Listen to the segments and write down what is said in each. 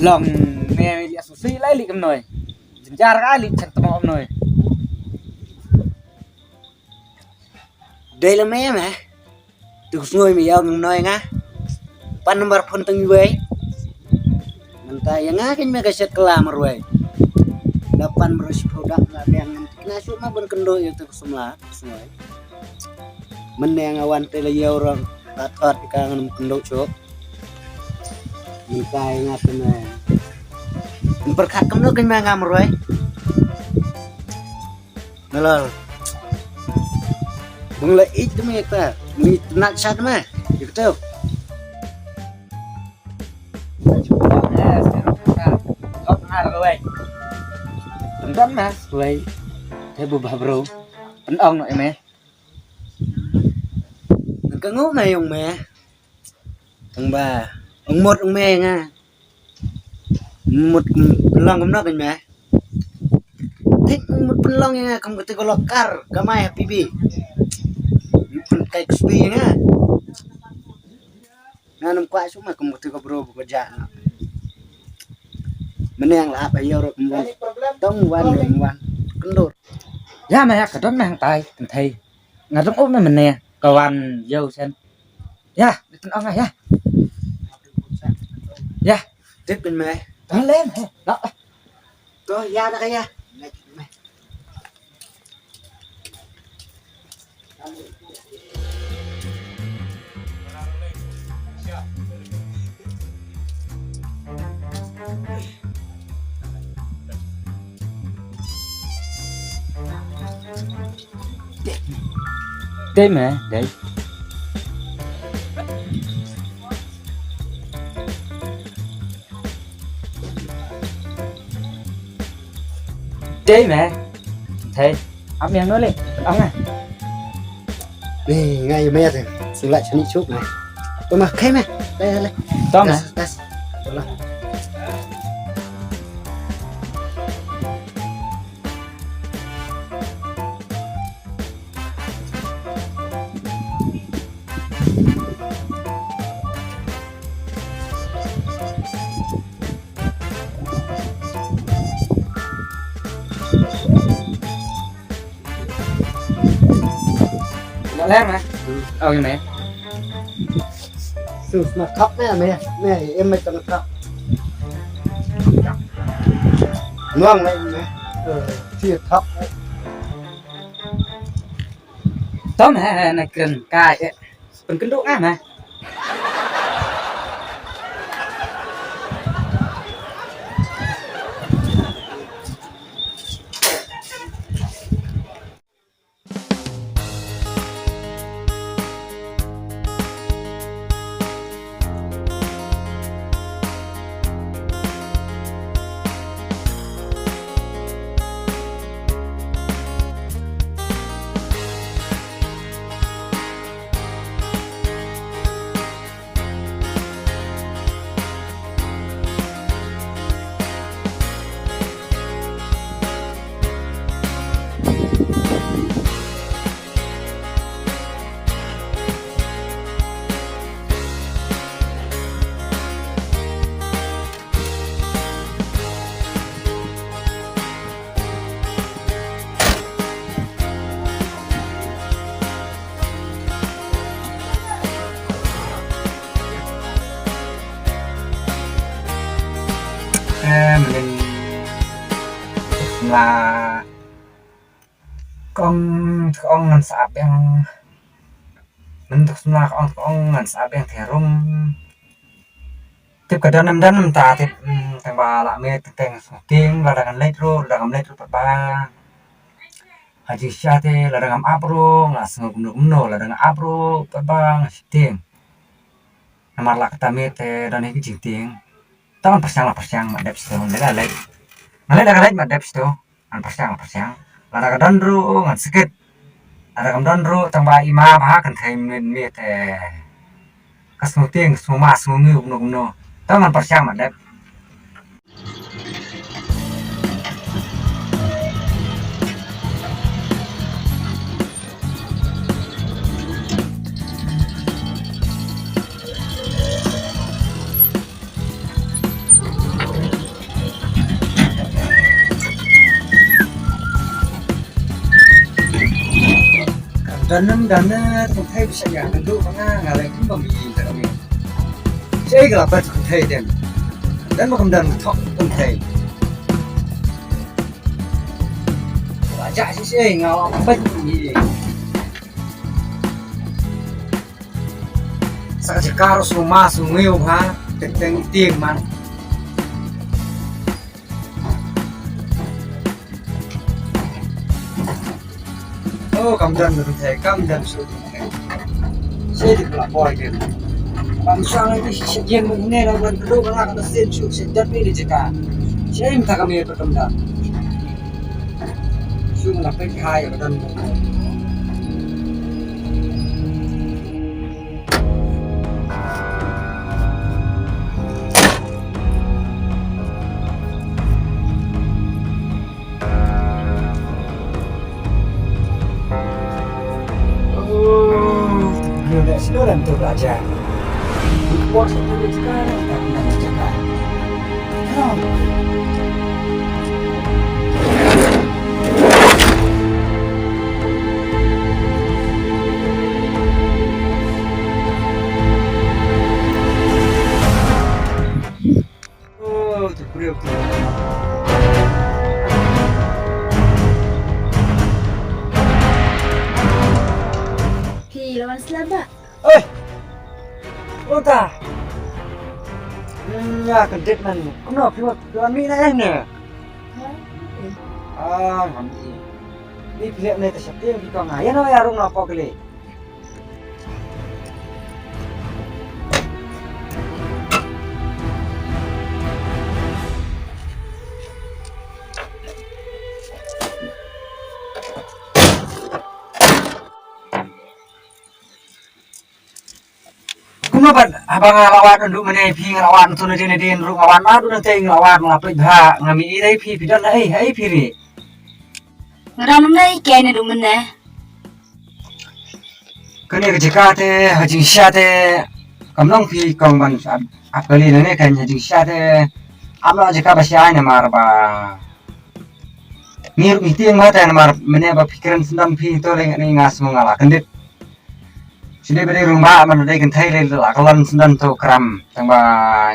lòng nghe liệt suy lấy liệt cầm nồi chính ra cái liệt chặt tao cầm nồi đây là mẹ mà từ người mình ông nói ngá pan nomor phone teng gue mentah yang ngah mẹ cái sekolah marway dapan berusia produk lah yang nasi mah ben kendo itu semua meneng awan tele orang tatot ikan kendo cok minta ingat kena berkat kendo kan mah marway nalal mulai itu mah kita nak sat mah gitu tấn mà vậy thế bùa bà bro tấn ông nội mẹ cái ngốc này ông mẹ ông bà ông một ông mẹ nha một lon cầm nó cái mẹ thích một phân lon nha không có thể có lokar kamai happy bi kayak spi nha nanam kuat semua kamu ketika bro bekerja menang lah apa ya orang tông wan kendor ya mẹ cả đón mang tay thằng thầy ngà trong ốm mình nè cầu ăn dâu sen ya tấn ông này ya tiếp bên mẹ tấn lên đó tôi ra đây ya đây mẹ đấy đây mẹ thầy ông miệng nói lên ông này đi ngay mẹ thì xin lại cho đi chút này tôi mặc khay mẹ đây đây to mẹ lát mà mẹ sụt mà khóc nè mẹ em mày tao khóc ngon này mẹ chia khóc tóm mẹ này cần cài cần cân độ mà mình là con ngàn xã bên mình thực là con ngàn xã bên thẻ rum tiếp cả năm ta thì thằng bà lại mê thằng tiếng là đang lấy rồi ba haji syate là đang apro nggak senggup nol là đang apro ba tiếng nama lah kata mete dan ini jinting taman persiang madep sto lega leg ngale lega leg madep sto an persiang la daga dandru ngan sikit ada kamdan ro tangba ima bah kan thai men me te kasno tieng suma sungi gumno taman persiaman dep dan cũng thấy bisa ya dulu karena ngalai pun bami kami saya gelap cũng thấy dan mau kemudian thok cũng thấy baca sih ngalau apa ini sakit karo semua sungai ha tentang tiang man oh kemudian cũng thấy kemudian sudah saya di pelapor gitu bangsa lagi sekian mengenai lawan kedua kalau ada sensu sejak ini jika saya minta kami berkembang sungguh apa kaya dan sudah untuk belajar. Puasa dulu sekarang tak pernah mencegah. Oh, terperiuk. Lawan selaba. Oi, udah. Ya, kedek nan. Kenapa pilot kami nak ni? Kami. Ni pilih ni tersiapa yang kita ngaya nak yarung apa kali? Kumaban abang ngelawan nduk meneh pi ngelawan tunu dene den ru ngelawan madu nanti ngelawan ngapik ha ngami idai pi pidan ai piri Ram ngai kene du mene. kene kejika te hajing sya te kamnong pi kong ban apeli nene kan hajing sya te amlo jika basya ne mar ba mir miti ma ta mar meneh ba pikiran sendam pi to le ngai ngas mongala kendit sini beri rumah mana dai kan thai le la kalan sendan to kram tangba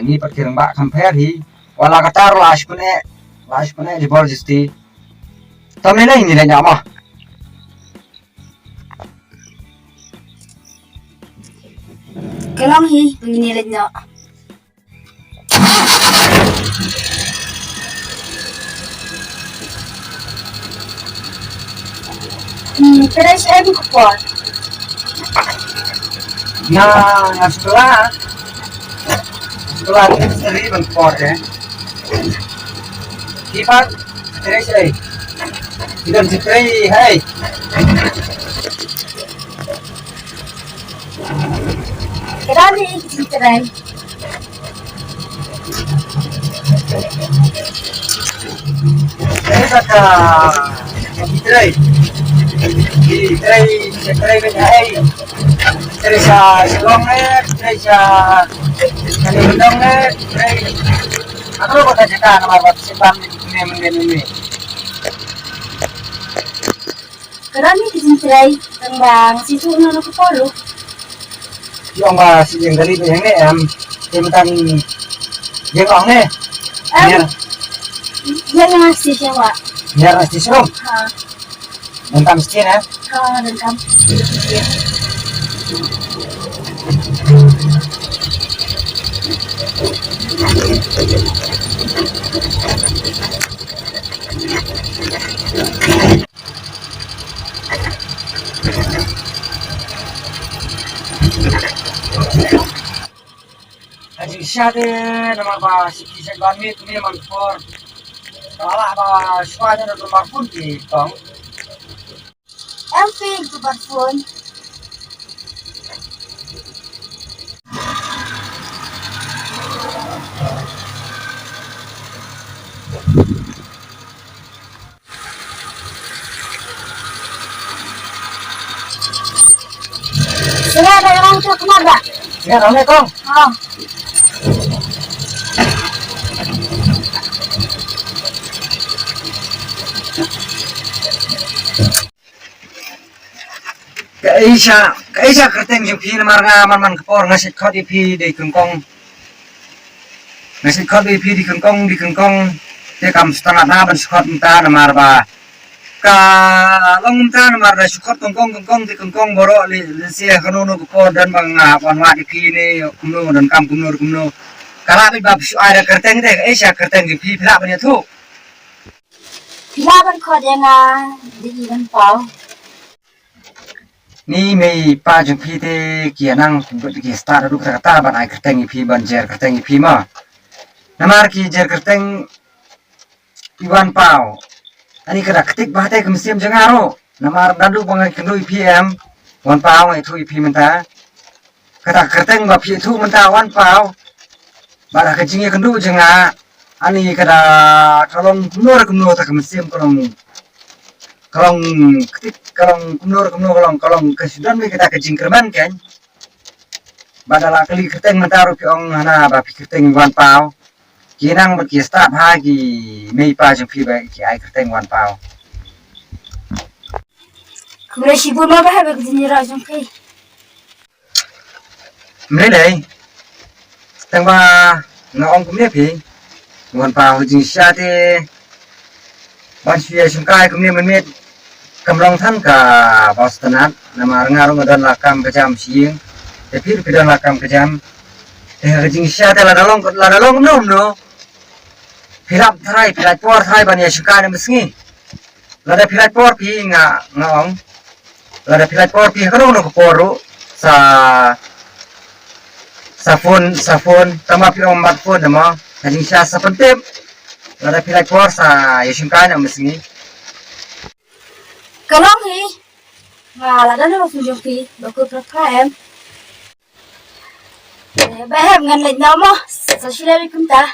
ni pat kirang ba compare hi wala katar lash pune jebol jisti tome lai ni le nyama Kelong hi penginilit no. Pero saya buka pot. nah setelah seri bangkor kipat terus tidak spray hai Kerana cerai. saya kata Cerai kan hai cerai sa silong cerai sa kanindong cerai ano ko ta jika na mawat simpan ni men Kerana cerai tembang sisu no ko polo. yung ba si yung gali yang ni timutan yung ong ni Yan nga si Jawa. biar nasi serum Ha, bentam skin ha dan kam. Haji syade nama ba si kisah kami tu ni mangkor kalau ba suanya nomor pun di tong em phi của bật phone. Sila ada yang untuk kemana? Nghe nói nghe con. Oh. Kaisa kerteng yung pi na marga man kapor ngasit khot pi di kengkong. Ngasit khot pi di kengkong te kam setengah na ban khot mta na marba. Ka long mta na marba khot kengkong di kengkong boro li sia kanono kapor dan bang wan wa di pi ni kumno dan kam kumno. Kala bi bab su ada kerteng te kaisa kerteng yung pi pla ban ya thu. Laban kod yang di iban pau. Ni mei pa jung pi te kianang ki start du kata ban ai kerteng pi ban jer kerteng pi ma namar ki jer kerteng iwan pau ani kada ketik bahate kemsiam jangaro namar dandu bangai kendui pm wan pau ai thu pi menta kada kerteng ba pi thu menta wan pau bara kejinge kendu janga ani kada kalong kumno ta kemsiam kalong ketik kalong kumno kalong kesudan me kita kejingkerman kan badala kali keteng mentaru ki ong hana ba pi keteng wan pau kinang ber ki start ha ki mei pa jung pi ba ki ai keteng wan pau Kemudian si bun mabah habis di rajang kai. mele teng ba ngong kumne pi wan pau jing sha te ban sia sung kai kumne men kamrong than ka bastanat nama ngarung dan lakam kejam siing tapi kedan lakam kejam jing sya la dalong no pilap thai pilap por thai bania suka ne mesngi lada pilap por pi ngong lada pilap por pi karo no poru sa phone tama pi om mat phone nama jing sya sa pentep lada pilap por sa yasuka ne mesngi Kalau ni, malah dah nak tunjuk pi, baku berapa em. Bahem ngan lek nama, sasila bikum ta.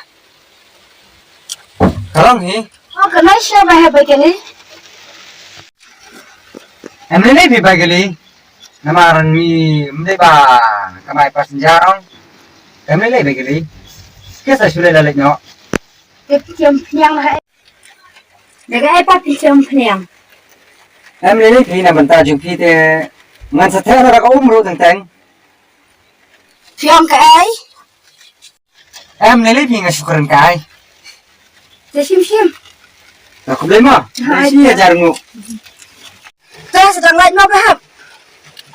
kalong hi Oh, kenapa sih bahem begini? emne bi bagali namaran mi mde ba kamai pasenjarong emne bagali kesa sudah lalek no Tapi jam penyang lah. Jaga apa jam penyang? emne bi na banta jung pi te ngan sathe ra ko umru teng Penyang ke ai? emne bi nga syukuran kai Sim. aku beli ma si ajar ngu Saya sedang lek mau bahem.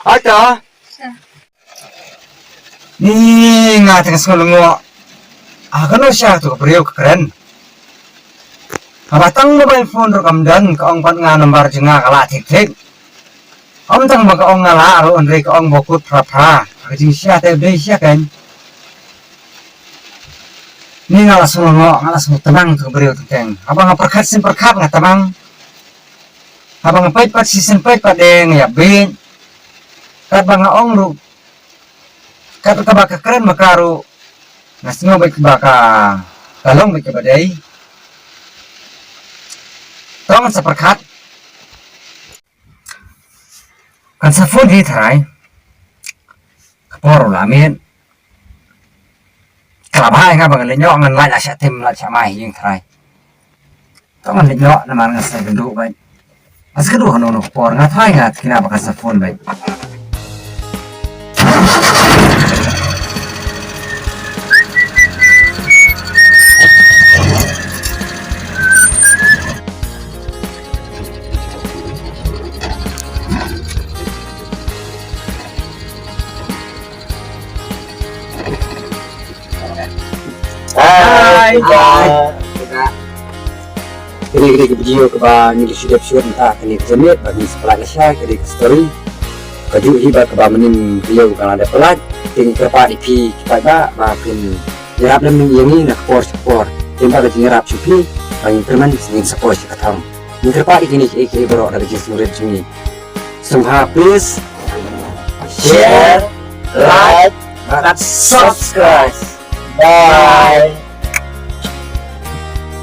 ada ni nga teng solongo agano sya tu beriau keren Abatang mobile phone ro kamdan ka ong pat nga nomor jenga kala tik om tang ba ka ong ngala ro onre ka ong bokut pra jing sya te de sya kan ni ngala sungo tenang tu beriau teng abang perkat nga tamang abang pait pat season pait pat de ya be kat bang ong ru kat ka ba ka keren makaru ngasno ba ka kalong ba ka badai Tong seperkat kan sa phone hi thai kaporo lamin kalabhay nga bang lenyo ngan lai la sya tim la sya mai yung thai tong an lenyo naman nga sa gendu bai as kedu hanu no kapor nga thai nga kina ba sa phone bai Hai. Kini video ke ba ni sudah siap entah kini jemit bagi sekolah Asia kini story. Kaju hiba ke ba menim video kalau ada pelat ting kepa ipi kita makin nyerap dan menyanyi nak sport. Timba ke nyerap cupi bagi teman sing support kita tam. Ni kepa ikini iki bro dari jenis murid sini. Somehow please share, like, and subscribe. Bye.